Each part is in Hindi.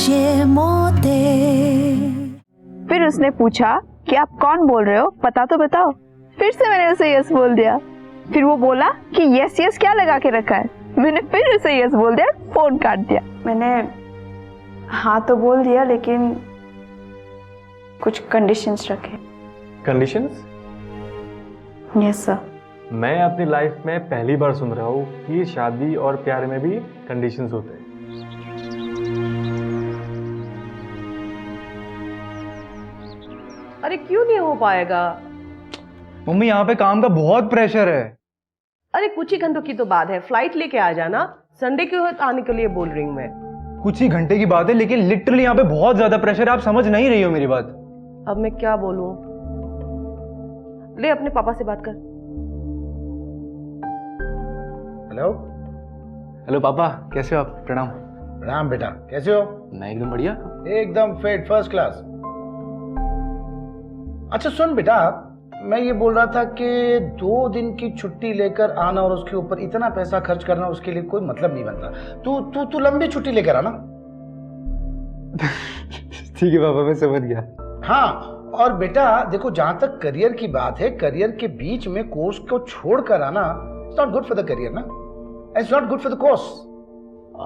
ये मोते। फिर उसने पूछा कि आप कौन बोल रहे हो, पता तो बताओ। फिर से मैंने उसे यस बोल दिया। फिर वो बोला कि यस यस क्या लगा के रखा है। मैंने फिर उसे यस बोल दिया, फोन काट दिया। मैंने हाँ तो बोल दिया, लेकिन कुछ कंडीशंस रखे। कंडीशंस? Yes sir. मैं अपनी लाइफ में पहली बार सुन रहा हूँ कि शादी और प्यार में भी कंडीशंस होते हैं। अरे क्यों नहीं हो पाएगा? मम्मी यहाँ पे काम का बहुत प्रेशर है। अरे कुछ ही घंटों की तो बात है, फ्लाइट लेके आ जाना। संडे के आने के लिए बोल रही हूँ मैं। कुछ ही घंटे की बात है, लेकिन लिटरली यहाँ पे बहुत ज्यादा प्रेशर है। आप समझ नहीं रही हो मेरी बात। अब मैं क्या बोलूं? ले अपने पापा से बात कर। हेलो। हेलो पापा, कैसे हो आप? प्रणाम। प्रणाम बेटा, कैसे हो? मैं एकदम बढ़िया। एकदम फिट, फर्स्ट क्लास। अच्छा सुन बेटा, मैं ये बोल रहा था कि 2 दिन की छुट्टी लेकर आना और उसके ऊपर इतना पैसा खर्च करना, उसके लिए कोई मतलब नहीं बनता। तू लंबी छुट्टी लेकर आना। ठीक है पापा, मैं समझ गया। हाँ, और बेटा देखो, जहां तक करियर की बात है, करियर के बीच में कोर्स को छोड़कर आना it's not good for the career ना, it's not good for the course.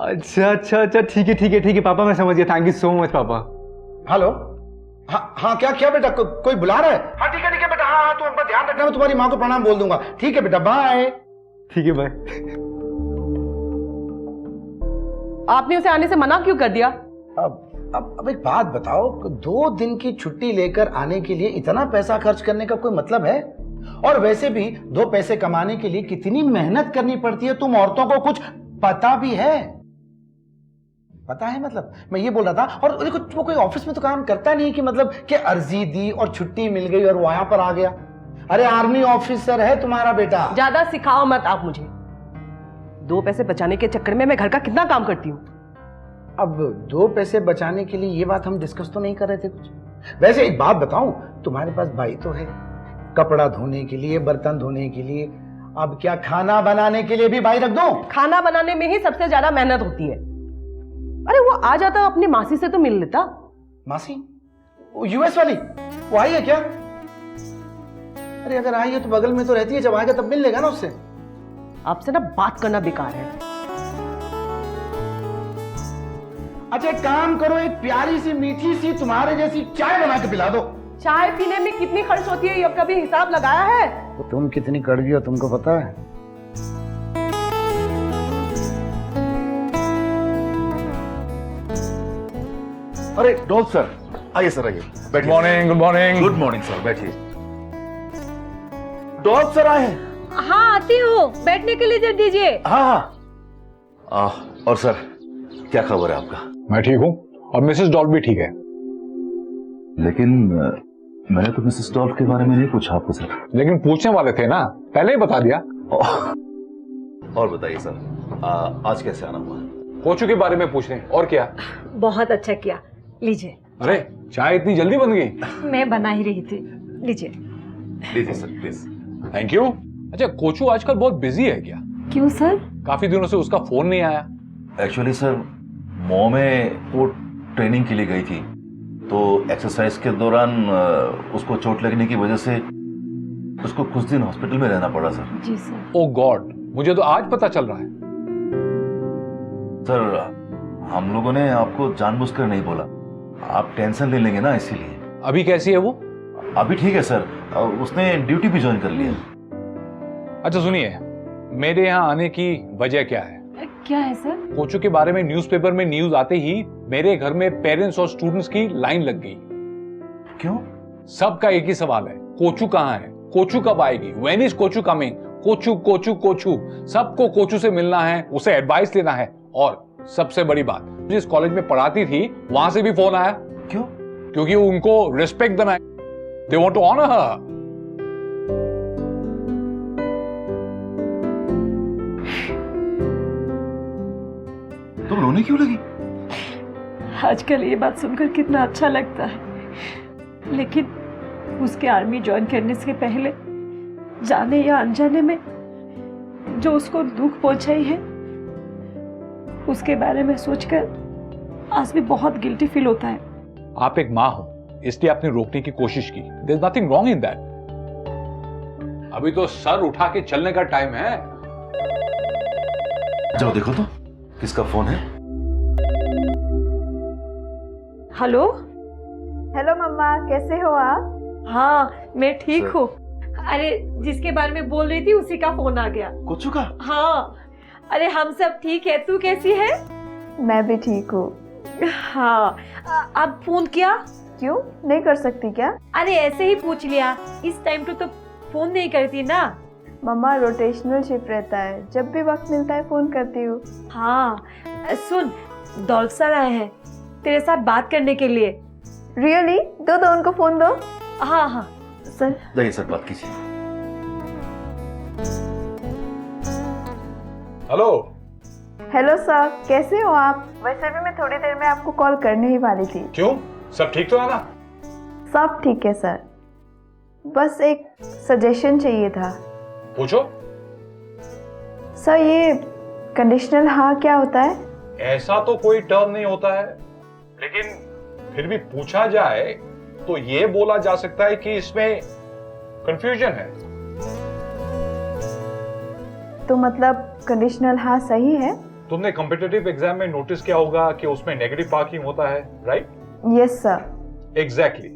अच्छा, ठीक है पापा, मैं समझ गया। थैंक यू सो मच पापा। हेलो। हाँ क्या बेटा, कोई बुला रहा है? हाँ ठीक है बेटा, हाँ तुम अपना ध्यान रखना, मैं तुम्हारी माँ को प्रणाम बोल दूंगा। ठीक है बेटा, बाय। ठीक है बाय। आपने उसे आने से मना क्यों कर दिया? अब एक बात बताओ, 2 दिन की छुट्टी लेकर आने के लिए इतना पैसा खर्च करने का कोई मतलब है? और वैसे भी 2 पैसे कमाने के लिए कितनी मेहनत करनी पड़ती है, तुम औरतों को कुछ पता भी है? पता है मतलब, मैं ये बोल रहा था। और देखो, वो कोई ऑफिस में तो काम करता नहीं कि मतलब कि अर्जी दी और छुट्टी मिल गई और वो यहां पर आ गया। अरे आर्मी ऑफिसर है तुम्हारा बेटा। ज्यादा सिखाओ मत आप मुझे। 2 पैसे बचाने के चक्कर में मैं घर का कितना काम करती हूँ। अब 2 पैसे बचाने के लिए ये बात हम डिस्कस तो नहीं कर रहे थे कुछ। वैसे एक बात बताऊं, तुम्हारे पास भाई तो है, कपड़ा धोने के लिए, बर्तन धोने के लिए। अब क्या खाना बनाने के लिए भी भाई रख दो? खाना बनाने में ही सबसे ज्यादा मेहनत होती है। अरे वो आ जाता, अपनी मासी से तो मिल लेता। मासी? वो यूएस वाली? वो आई है क्या? अरे अगर आई है तो बगल में तो रहती है, जब आएगा तब मिल लेगा ना उससे। आपसे ना बात करना बेकार है। अच्छा एक काम करो, एक प्यारी सी मीठी सी तुम्हारे जैसी चाय बना के पिला दो। चाय पीने में कितनी खर्च होती है, ये कभी हिसाब लगाया है? तो तुम कितनी कड़वी हो तुमको पता है? अरे डॉल सर, आइए सर, आइए बैठिए। Morning, good morning. Good morning sir, बैठिए। डॉल सर आए हैं? हाँ आती हूँ, बैठने के लिए दे दीजिए। हाँ। और सर क्या खबर है आपका? मैं ठीक हूँ और मिसेस डॉल भी ठीक है। लेकिन मैंने तो मिसेस डॉल के बारे में नहीं पूछा आपको सर। लेकिन पूछने वाले थे ना, पहले ही बता दिया। और बताइए सर, आज कैसे आना हुआ? कोचू के बारे में पूछने, और क्या? बहुत अच्छा किया, लीजिए। अरे चाय इतनी जल्दी बन गई? मैं बना ही रही थी, लीजिए। लीजिए सर प्लीज। Thank you. अच्छा कोचू आजकल बहुत बिजी है क्या? क्यों सर? काफी दिनों से उसका फोन नहीं आया। एक्चुअली सर, मॉ में वो ट्रेनिंग के लिए गई थी, तो एक्सरसाइज के दौरान उसको चोट लगने की वजह से उसको कुछ दिन हॉस्पिटल में रहना पड़ा सर। जी सर। ओ गॉड, मुझे तो आज पता चल रहा है। सर हम लोगों ने आपको जानबूझकर नहीं बोला, आप टेंशन ले लेंगे ना इसीलिए। अभी कैसी है वो? अभी ठीक है सर, उसने ड्यूटी भी ज्वाइन कर लिया। अच्छा सुनिए, मेरे यहाँ आने की वजह क्या है? क्या है सर? कोचू के बारे में न्यूज़पेपर में न्यूज आते ही मेरे घर में पेरेंट्स और स्टूडेंट्स की लाइन लग गई। क्यों? सबका एक ही सवाल है, कोचू कहाँ है, कोचू कब आएगी, व्हेन इज कोचू कमिंग, कोचू कोचू कोचू। सबको कोचू से मिलना है, उसे एडवाइस लेना है। और सबसे बड़ी बात, जिस कॉलेज में पढ़ाती थी वहां से भी फोन आया। क्यों? क्योंकि उनको रिस्पेक्ट देना है, दे वांट टू ऑनर हर। तुम रोने क्यों लगी? आजकल ये बात सुनकर कितना अच्छा लगता है, लेकिन उसके आर्मी ज्वाइन करने से पहले जाने या अनजाने में जो उसको दुख पहुंचाई है, उसके बारे में सोचकर आज भी बहुत गिल्टी फील होता है। आप एक माँ हो, इसलिए आपने रोकने की कोशिश की। There is nothing wrong in that. अभी तो सर उठा के चलने का टाइम है। जाओ देखो तो किसका फोन है। हेलो। हेलो मम्मा, कैसे हो आप? हाँ मैं ठीक हूँ। अरे जिसके बारे में बोल रही थी उसी का फोन आ गया। कोचू का? हाँ। अरे हम सब ठीक है, तू कैसी है? मैं भी ठीक हूँ। हाँ। अब फोन किया? क्यों, नहीं कर सकती क्या? अरे ऐसे ही पूछ लिया, इस टाइम तो फोन नहीं करती ना। मम्मा रोटेशनल शिफ्ट रहता है, जब भी वक्त मिलता है फोन करती हूँ। हाँ सुन, दौलत सर आए हैं तेरे साथ बात करने के लिए। रियली? दो उनको फोन दो। हाँ हाँ सर। जाइए सर, बात कीजिए। हेलो। हेलो सर, कैसे हो आप? वैसे भी मैं थोड़ी देर में आपको कॉल करने ही वाली थी। क्यों, सब ठीक तो है ना? सब ठीक है सर, बस एक सजेशन चाहिए था। पूछो। सर ये कंडीशनल हाँ क्या होता है? ऐसा तो कोई टर्म नहीं होता है, लेकिन फिर भी पूछा जाए तो ये बोला जा सकता है कि इसमें कंफ्यूजन है। तो मतलब कंडीशनल हाँ सही है? तुमने कॉम्पिटिटिव एग्जाम में नोटिस किया होगा कि उसमें नेगेटिव मार्किंग होता है, राइट? Yes sir. एग्जैक्टली।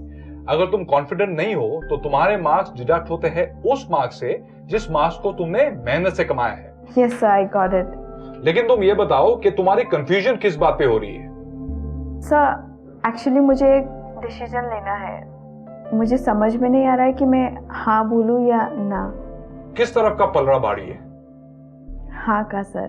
अगर तुम कॉन्फिडेंट नहीं हो तो तुम्हारे मार्क्स डिडक्ट होते हैं उस मार्क्स से जिस मार्क्स को तुमने मेहनत से कमाया है। Yes sir, I got it. लेकिन तुम ये बताओ कि तुम्हारी कंफ्यूजन किस बात पे हो रही है? सर एक्चुअली मुझे एक डिसीजन लेना है, मुझे समझ में नहीं आ रहा है कि मैं हाँ बोलूं या ना। किस तरफ का पलड़ा भारी है? हाँ का सर।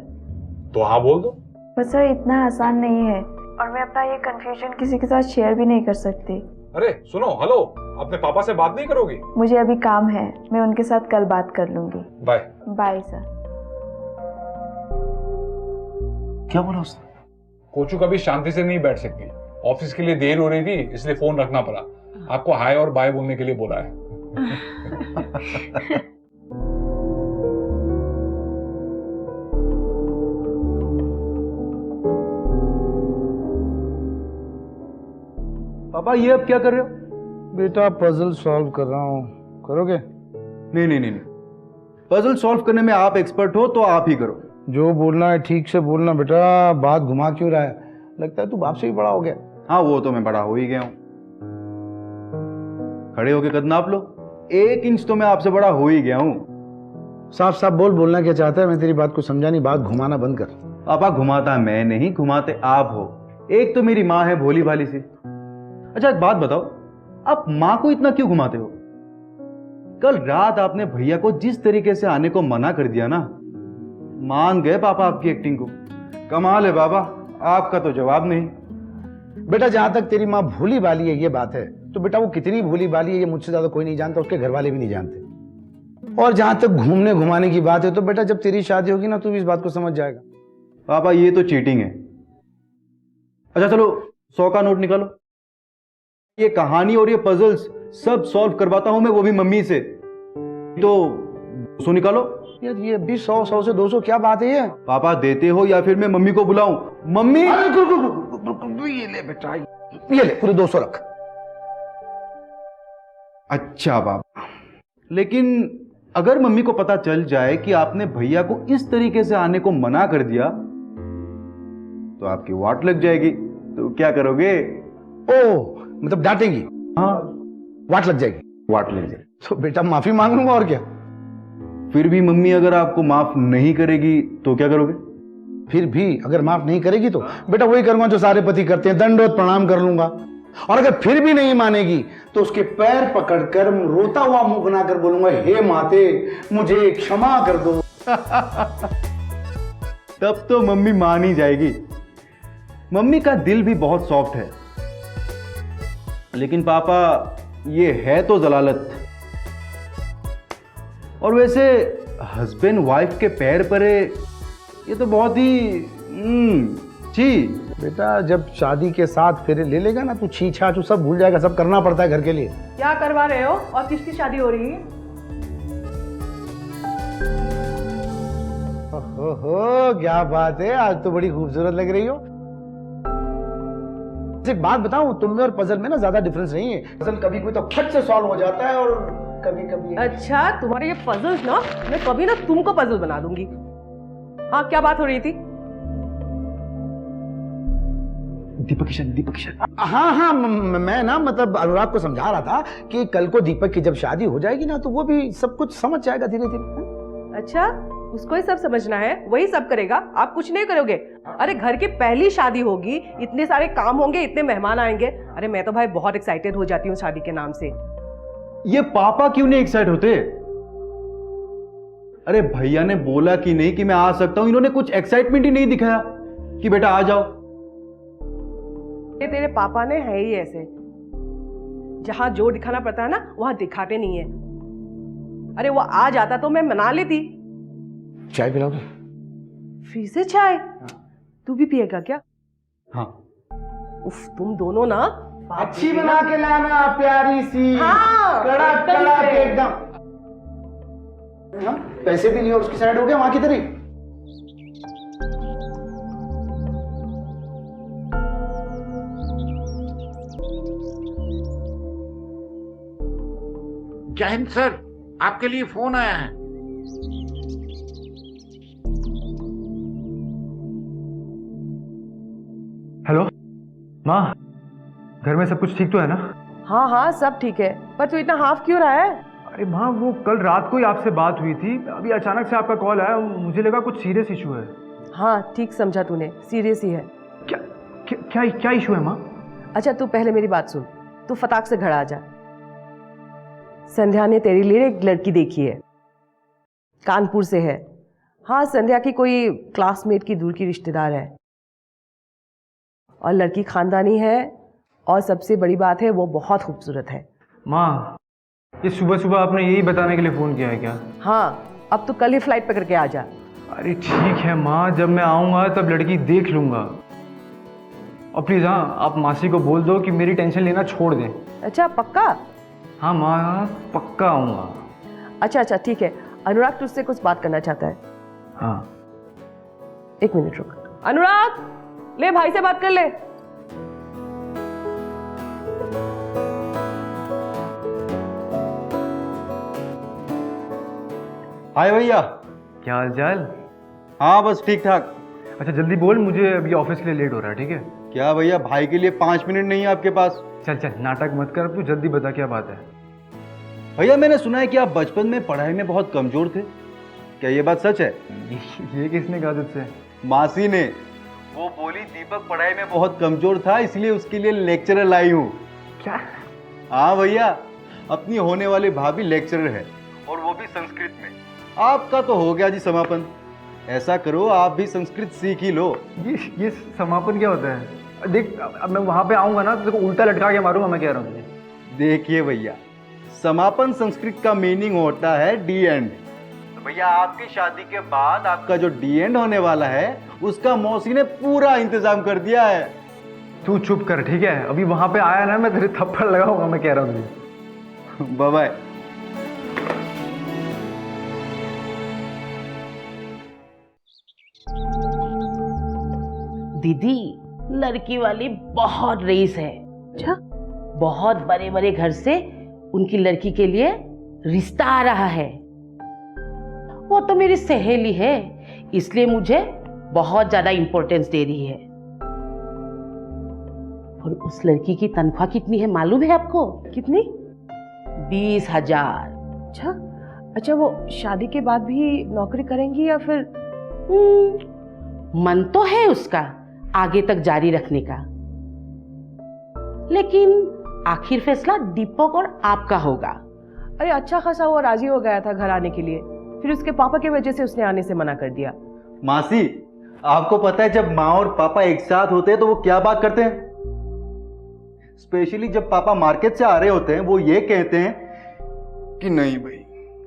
तो हाँ बोल दो। पर सर इतना आसान नहीं है, और मैं अपना ये कंफ्यूजन किसी के साथ शेयर भी नहीं कर सकती। अरे सुनो, हेलो, अपने पापा से बात नहीं करोगी? मुझे अभी काम है, मैं उनके साथ कल बात कर लूंगी। बाय। Bye sir. क्या बोला उसने? कोचू कभी शांति से नहीं बैठ सकती, ऑफिस के लिए देर हो रही थी इसलिए फोन रखना पड़ा। आपको हाय और बाय बोलने के लिए बोला है। पापा ये अब क्या कर रहे हो? बेटा पजल सॉल्व कर रहा हूँ, करोगे? नहीं नहीं नहीं नहीं, पजल सॉल्व करने में आप एक्सपर्ट हो तो आप ही करो। जो बोलना है ठीक से बोलना बेटा, बात घुमा क्यों रहा है? लगता है तू बाप से भी बड़ा हो गया। हाँ वो तो मैं बड़ा हो ही गया हूँ। खड़े होके कद नाप लो, 1 इंच तो मैं आपसे बड़ा हो ही गया हूँ। साफ साफ बोल, बोलना क्या चाहता है? मैं तेरी बात को समझा नहीं, बात घुमाना बंद कर। पापा घुमाता मैं नहीं, घुमाते आप हो। एक तो मेरी माँ है भोली भाली सी। अच्छा एक बात बताओ, आप माँ को इतना क्यों घुमाते हो? कल रात आपने भैया को जिस तरीके से आने को मना कर दिया ना, मान गए पापा आपकी एक्टिंग को। कमाल है बाबा, आपका तो जवाब नहीं। बेटा जहां तक तेरी माँ भोली भाली है ये बात है, तो बेटा वो कितनी भोली भाली है ये मुझसे ज्यादा कोई नहीं जानता, उसके घर वाले भी नहीं जानते। और जहां तक घूमने घुमाने की बात है, तो बेटा जब तेरी शादी होगी ना, तू भी इस बात को समझ जाएगा। पापा ये तो चीटिंग है। अच्छा चलो 100 का नोट निकालो। ये कहानी और ये पजल्स सब सॉल्व करवाता हूं मैं, वो भी मम्मी से। तो 200 निकालो। यार ये भी 100 से 200 क्या बात है ये? पापा देते हो या फिर मैं मम्मी को बुलाऊं? मम्मी। ये ले बेटा, ये ले पूरे 200 रख। अच्छा बाबा, लेकिन अगर मम्मी को पता चल जाए कि आपने भैया को इस तरीके से आने को मना कर दिया तो आपकी वाट लग जाएगी, तो क्या करोगे? ओ मतलब डांटेंगी? हाँ वाट लग जाएगी। वाट लग जाएगी। तो बेटा माफी मांग लूंगा और क्या। फिर भी मम्मी अगर आपको माफ नहीं करेगी तो क्या करोगे? फिर भी अगर माफ नहीं करेगी तो बेटा वही करूंगा जो सारे पति करते हैं, दंडवत प्रणाम कर लूंगा। और अगर फिर भी नहीं मानेगी तो उसके पैर पकड़कर रोता हुआ मुंह बनाकर बोलूंगा, हे माते मुझे क्षमा कर दो। तब तो मम्मी मान ही जाएगी। मम्मी का दिल भी बहुत सॉफ्ट है। लेकिन पापा ये है तो जलालत। और वैसे हस्बैंड वाइफ के पैर परे ये तो बहुत ही छी। बेटा जब शादी के साथ फिर ले लेगा ना, तू छी छा सब भूल जाएगा। सब करना पड़ता है घर के लिए। क्या करवा रहे हो और किसकी शादी हो रही है? ओहो क्या बात है, आज तो बड़ी खूबसूरत लग रही हो। एक बात बताऊं, तुम में और पजल में ना ज्यादा डिफरेंस नहीं है। पजल कभी कोई तो फट से सॉल्व हो जाता है और कभी कभी अच्छा, तुम्हारे ये पजल्स ना, मैं कभी ना तुमको पजल बना दूंगी। हाँ, क्या बात हो रही थी? दीपक किशन। हाँ हाँ, मैं ना मतलब अनुराग को समझा रहा था कि कल को दीपक की जब शादी हो जाएगी ना तो वो भी सब कुछ समझ जाएगा धीरे धीरे। अच्छा, उसको ही सब समझना है, वही सब करेगा, आप कुछ नहीं करोगे? अरे घर की पहली शादी होगी, इतने सारे काम होंगे, इतने मेहमान आएंगे। अरे मैं तो भाई बहुत एक्साइटेड हो जाती हूँ शादी के नाम से। ये पापा क्यों नहीं एक्साइट होते? अरे भैया ने बोला कि नहीं कि मैं आ सकता हूं, इन्होंने कुछ एक्साइटमेंट ही नहीं दिखाया कि बेटा आ जाओ। ये तेरे पापा ने है ही ऐसे, जहां जो दिखाना पड़ता है ना वहां दिखाते नहीं है। अरे वो आ जाता तो मैं मना लेती। चाय पिलाओगे? फिर से चाय? तू भी पिएगा क्या? हाँ। उफ, तुम दोनों ना अच्छी बना के लाना, प्यारी सी। हाँ, कड़ा एकदम कड़ा से। के एकदम। हाँ, पैसे भी नहीं और उसकी साइड हो गया वहां की तरह। जय हिंद सर, आपके लिए फोन आया है। हेलो माँ, घर में सब कुछ ठीक तो है ना? हाँ हाँ, सब ठीक है, पर तू इतना हाफ क्यों रहा है? अरे माँ, वो कल रात को ही आपसे बात हुई थी, अभी अचानक से आपका कॉल आया, मुझे लगा कुछ सीरियस इशू है। हाँ, ठीक समझा तूने, सीरियस ही है। क्या क्या क्या, क्या इशू है माँ? अच्छा, तू पहले मेरी बात सुन, तू फटाक से घर आ जा। संध्या ने तेरे लिए एक लड़की देखी है, कानपुर से है। हाँ, संध्या की कोई क्लासमेट की दूर की रिश्तेदार है, और लड़की खानदानी है, और सबसे बड़ी बात है वो बहुत खूबसूरत है। माँ, ये सुबह सुबह आपने यही बताने के लिए फ़ोन किया है क्या? हाँ, अब तो कल ही फ्लाइट पकड़ के आ जा। अरे ठीक है माँ, जब मैं आऊँगा तब लड़की देख लूँगा। और प्लीज़ हाँ, आप मासी को बोल दो कि मेरी टेंशन लेना छोड़ दें। अच्छा, पक्का? हाँ माँ, पक्का आऊँगा। अच्छा अच्छा, ठीक है। अनुराग तुझसे कुछ बात करना चाहता है। हाँ। एक मिनट रुक। अनुराग, ले भाई से बात कर ले। हाय भैया। क्या हाल चाल? हाँ बस ठीक ठाक। अच्छा जल्दी बोल, मुझे अभी ऑफिस के लिए लेट हो रहा है, ठीक है? क्या भैया, भाई के लिए 5 मिनट नहीं है आपके पास? चल चल, नाटक मत कर, अब तू जल्दी बता क्या बात है। भैया मैंने सुना है कि आप बचपन में पढ़ाई में बहुत कमजोर थे, क्या ये बात सच है? ये किसने कहा तुझसे? मासी ने। वो बोली दीपक पढ़ाई में बहुत कमजोर था, इसलिए उसके लिए लेक्चरर लाई हूँ। क्या? हाँ भैया, अपनी होने वाली भाभी लेक्चरर है, और वो भी संस्कृत में। आपका तो हो गया जी समापन। ऐसा करो, आप भी संस्कृत सीख ही लो। ये समापन क्या होता है? देख, अब मैं वहां पे आऊंगा ना तो उल्टा लटका के मारूंगा, मैं कह रहा हूँ। देखिए भैया, समापन संस्कृत का मीनिंग होता है डी एंड। तो भैया आपकी शादी के बाद आपका जो डी एंड होने वाला है उसका मौसी ने पूरा इंतजाम कर दिया है। तू चुप कर, ठीक है? अभी वहां पे आया ना, मैं तेरे थप्पड़ लगाऊंगा, मैं कह रहा हूँ तुझे। Bye bye. दीदी, लड़की वाली बहुत रईस है। अच्छा? बहुत बड़े बड़े घर से उनकी लड़की के लिए रिश्ता आ रहा है। वो तो मेरी सहेली है, इसलिए मुझे बहुत ज्यादा इंपॉर्टेंस दे रही है। और उस लड़की की तनख्वाह कितनी है मालूम है आपको? कितनी? 20,000। अच्छा अच्छा, वो शादी के बाद भी नौकरी करेंगी या फिर? मन तो है उसका आगे तक जारी रखने का, लेकिन आखिर फैसला दीपक और आपका होगा। अरे अच्छा खासा वो राजी हो गया था घर आने के लिए, फिर उसके पापा की वजह से उसने आने से मना कर दिया। मासी, आपको पता है जब माँ और पापा एक साथ होते हैं तो वो क्या बात करते हैं? स्पेशली जब पापा मार्केट से आ रहे होते हैं, वो ये कहते हैं कि नहीं भाई,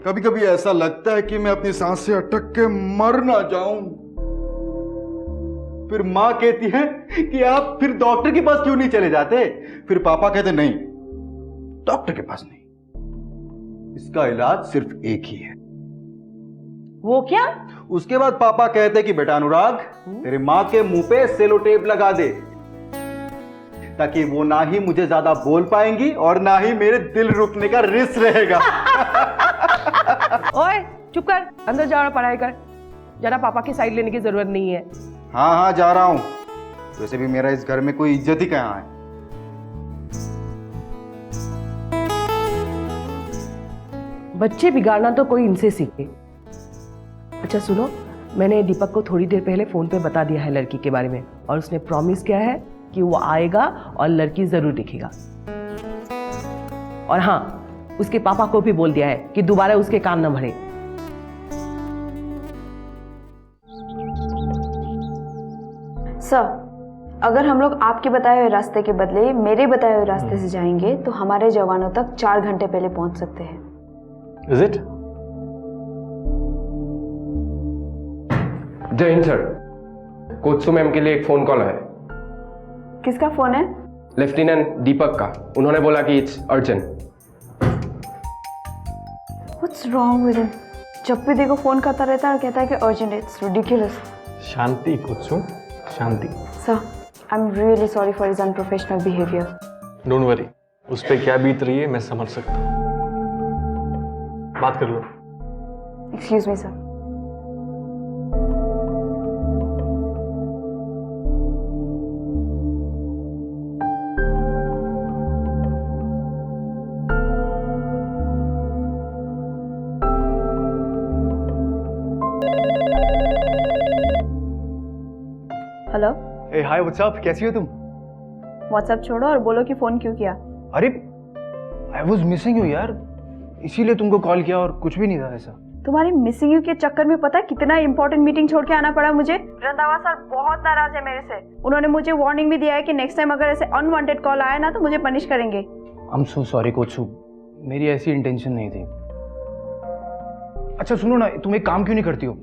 कभी कभी ऐसा लगता है कि मैं अपनी सांस से अटक के मर ना जाऊं। फिर माँ कहती है कि आप फिर डॉक्टर के पास क्यों नहीं चले जाते? फिर पापा कहते नहीं, डॉक्टर के पास नहीं, इसका इलाज सिर्फ एक ही है। वो क्या? उसके बाद पापा कहते कि बेटा अनुराग, तेरे माँ के मुंह पे सेलो टेप लगा दे। ताकि वो ना ही मुझे ज्यादा बोल पाएंगी और ना ही मेरे दिल रुकने का रिस्क रहेगा। ओए चुप कर, अंदर जा और पढ़ाई कर। जरा पापा की साइड लेने की जरूरत नहीं है। हाँ हाँ जा रहा हूँ। वैसे भी मेरा इस घर में कोई इज्जत ही कहाँ है। बच्चे बिगाड़ना तो कोई इनसे सीखे। अच्छा सुनो, मैंने दीपक को थोड़ी देर पहले फोन पे बता दिया है लड़की के बारे में, और उसने प्रॉमिस किया है कि वो आएगा और लड़की जरूर दिखेगा। और हाँ, उसके पापा को भी बोल दिया है कि दोबारा उसके कान न भरे। सर, अगर हम लोग आपके बताए हुए रास्ते के बदले मेरे बताए हुए रास्ते से जाएंगे तो हमारे जवानों तक 4 घंटे पहले पहुंच सकते हैं। Is it? जय हिंद सर, कोचसू मैम के लिए एक फोन कॉल है। किसका फोन है? लेफ्टिनेंट दीपक का। उन्होंने बोला कि it's urgent. What's wrong with him? जब भी देखो फोन करता रहता है और कहता है कि अर्जेंट है। It's ridiculous. शांति कोचसू, Shanti. Sir, I'm really sorry for his unprofessional behavior. Don't worry, उस पर क्या बीत रही है मैं समझ सकता हूँ। बात कर लो। Excuse me, sir. हेलो। ए हाय व्हाट्सअप, कैसी हो तुम? व्हाट्सएप छोड़ो और बोलो कि फोन क्यों किया? अरे आई वाज मिसिंग यू यार, इसीलिए तुमको कॉल किया और कुछ भी नहीं था ऐसा। तुम्हारी मिसिंग यू के चक्कर में पता है कितना इंपॉर्टेंट मीटिंग छोड़ के आना पड़ा मुझे। रंधावा सर बहुत नाराज है मेरे से। उन्होंने मुझे वार्निंग भी दिया है कि नेक्स्ट टाइम अगर ऐसे अनवांटेड कॉल आया ना तो मुझे पनिश करेंगे। आई एम सो सॉरी कोचू, मेरी ऐसी इंटेंशन नहीं थी। अच्छा सुनो ना, तुम एक काम क्यों नहीं करती हो?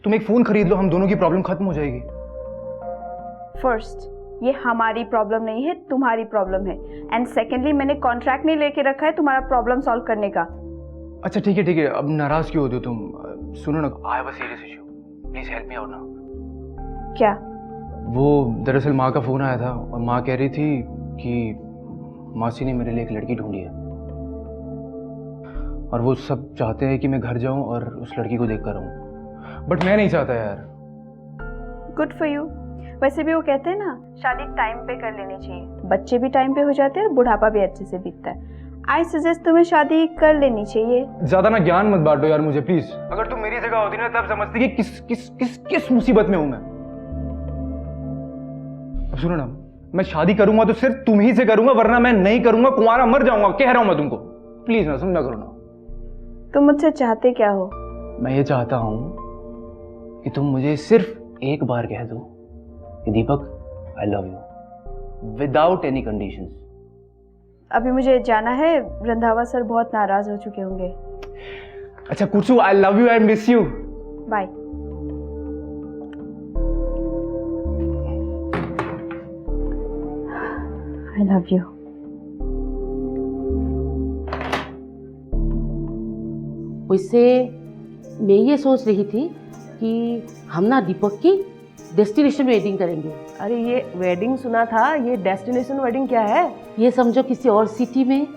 तुम एक फोन खरीद लो, हम दोनों की प्रॉब्लम खत्म हो जाएगी। फर्स्ट, ये हमारी प्रॉब्लम नहीं है, तुम्हारी प्रॉब्लम है। एंड सेकेंडली, मैंने कॉन्ट्रैक्ट नहीं लेके रखा है तुम्हारा प्रॉब्लम सॉल्व करने का। अच्छा ठीक है, अब नाराज क्यों होते हो तुम? सुनो ना, I have a serious issue, please help me out ना। क्या? वो दरअसल माँ का फोन आया था और माँ कह रही थी कि मासी ने मेरे लिए एक लड़की ढूंढी है और वो सब चाहते हैं कि मैं घर जाऊं और उस लड़की को देखकर आऊं, बट मैं नहीं चाहता यार। Good for you. वैसे भी वो कहते हैं ना, शादी टाइम पे कर लेनी चाहिए। बच्चे भी टाइम पे हो जाते हैं और बुढ़ापा भी अच्छे से बीतता है। आई सजेस्ट तुम्हें शादी कर लेनी चाहिए। ज्यादा ना ज्ञान मत बांटो यार मुझे प्लीज। अगर तुम मेरी जगह होती ना तब समझती कि किस किस किस किस मुसीबत में हूं मैं। अब सुनो ना, मैं शादी करूंगा तो सिर्फ तुम ही से करूंगा, वरना मैं नहीं करूंगा, कुंवारा मर जाऊंगा, कह रहा हूं मैं तुमको। प्लीज ना, समझा करो ना। तुम मुझसे चाहते क्या हो? मैं ये चाहता हूं कि तुम मुझे सिर्फ एक बार कह दो कि Deepak I love you, without any conditions. अभी मुझे जाना है, रंधावा सर बहुत नाराज हो चुके होंगे। अच्छा कुचू, I love you, I miss you. Bye. I love you. वैसे मैं ये सोच रही थी कि हम ना दीपक की डेस्टिनेशन वेडिंग करेंगे। अरे ये वेडिंग सुना था, ये डेस्टिनेशन वेडिंग क्या है? ये समझो किसी और सिटी में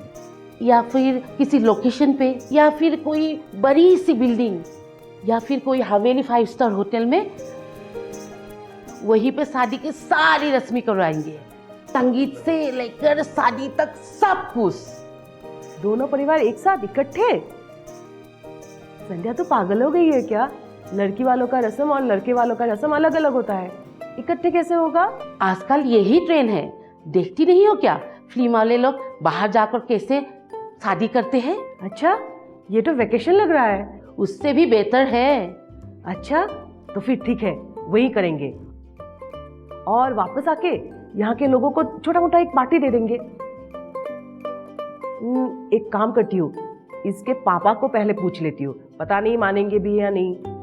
या फिर किसी लोकेशन पे या फिर कोई बड़ी सी बिल्डिंग या फिर कोई हवेली 5 स्टार होटल में, वहीं पे शादी की सारी रस्में करवाएंगे, संगीत से लेकर शादी तक सब कुछ। दोनों परिवार एक साथ इकट्ठे? संध्या तो पागल हो गई है क्या? लड़की वालों का रस्म और लड़के वालों का रस्म अलग अलग होता है, इकट्ठे कैसे होगा? आजकल यही ट्रेंड है, देखती नहीं हो क्या फिल्म वाले लोग बाहर जाकर कैसे शादी करते हैं। अच्छा, ये तो वेकेशन लग रहा है। उससे भी बेहतर है। अच्छा तो फिर ठीक है, वही करेंगे और वापस आके यहाँ के लोगों को छोटा मोटा एक पार्टी दे देंगे। एक काम करती हूँ, इसके पापा को पहले पूछ लेती हूँ, पता नहीं मानेंगे भी या नहीं।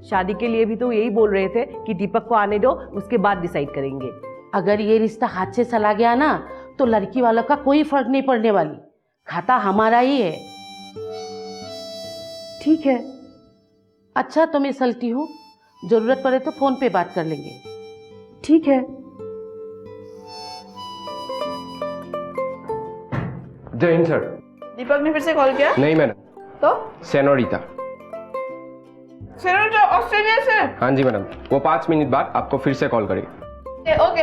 शादी के लिए भी तो यही बोल रहे थे कि दीपक को आने दो, उसके बाद डिसाइड करेंगे। अगर ये रिश्ता हाथ से चला गया ना तो लड़की वालों का कोई फर्क नहीं पड़ने वाली, खाता हमारा ही है। ठीक है। अच्छा तो मैं चलती हूँ, जरूरत पड़े तो फोन पे बात कर लेंगे। ठीक है। जय हिंद सर। दीपक ने फिर से कॉल किया? नहीं मैडम। तो सेनोरिटा। सेनोरिटा ऑस्ट्रेलिया से? हाँ जी मैडम, वो 5 मिनट बाद आपको फिर से कॉल करेगी। ओके।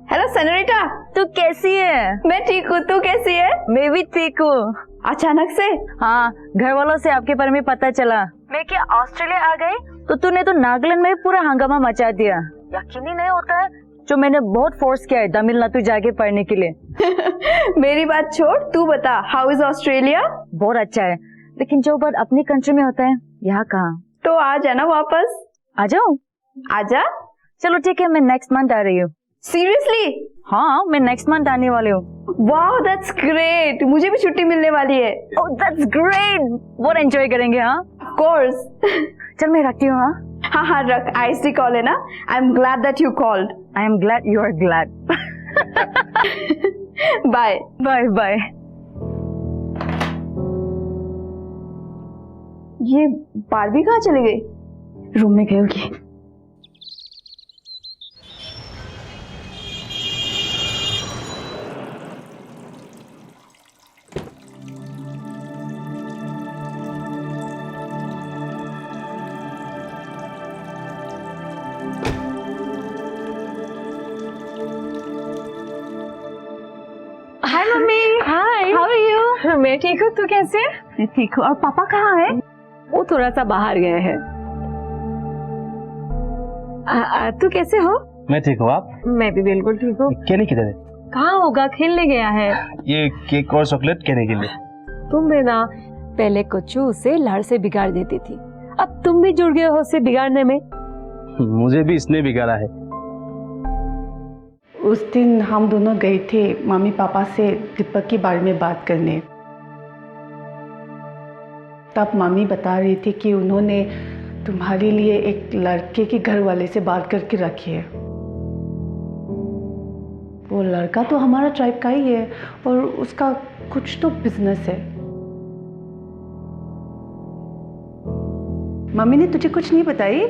हेलो सेनोरिटा, तू कैसी है? मैं ठीक हूँ, तू कैसी है? मैं भी ठीक हूँ। अचानक से? हाँ, घर वालों से आपके बारे में पता चला। मैं क्या ऑस्ट्रेलिया आ गई तो तूने तो नागालैंड में पूरा हंगामा मचा दिया। यकीन ही नहीं होता है जो मैंने बहुत फोर्स किया है तमिलनाडु जाके पढ़ने के लिए। मेरी बात छोड़, तू बता, हाउ इज ऑस्ट्रेलिया? बहुत अच्छा है, लेकिन जो बात अपनी कंट्री में होता है यहाँ कहाँ। तो आ जाना वापस। आ जाओ? आजा। चलो ठीक है, मैं नेक्स्ट मंथ आ रही हूँ। सीरियसली? हाँ, मैं नेक्स्ट मंथ आने वाली हूँ। वाओ, दैट्स ग्रेट, मुझे भी छुट्टी मिलने वाली है। ओह दैट्स ग्रेट, बहुत एंजॉय करेंगे। हाँ ऑफ कोर्स। चल मैं रखती हूँ। हाँ हाँ रख, आईएसडी कॉल है ना। I am glad that you called. I am glad you are glad. Bye bye bye. ये बारबी कहाँ चली गई? रूम में गई होगी। Hi mummy. Hi, how are you? मैं ठीक हूँ, तू कैसे? मैं ठीक हूँ। और पापा कहाँ है? वो थोड़ा सा बाहर गए हैं। तू कैसे हो? मैं ठीक हूँ, आप? मैं भी बिल्कुल ठीक हूँ। केनी किधर है? कहाँ होगा, खेलने गया है। ये केक और चॉकलेट केने के लिए। तुम भी ना पहले कोचू उसे लाड़ से बिगाड़ देती थी, अब तुम भी जुड़ गए हो उसे बिगाड़ने में। मुझे भी इसने बिगाड़ा है। उस दिन हम दोनों गए थे मम्मी पापा से दीपक के बारे में बात करने। तब मम्मी बता रही थी कि उन्होंने तुम्हारे लिए एक लड़के के घर वाले से बात करके रखी है। वो लड़का तो हमारा ट्राइब का ही है और उसका कुछ तो बिजनेस है। मम्मी ने तुझे कुछ नहीं बताई?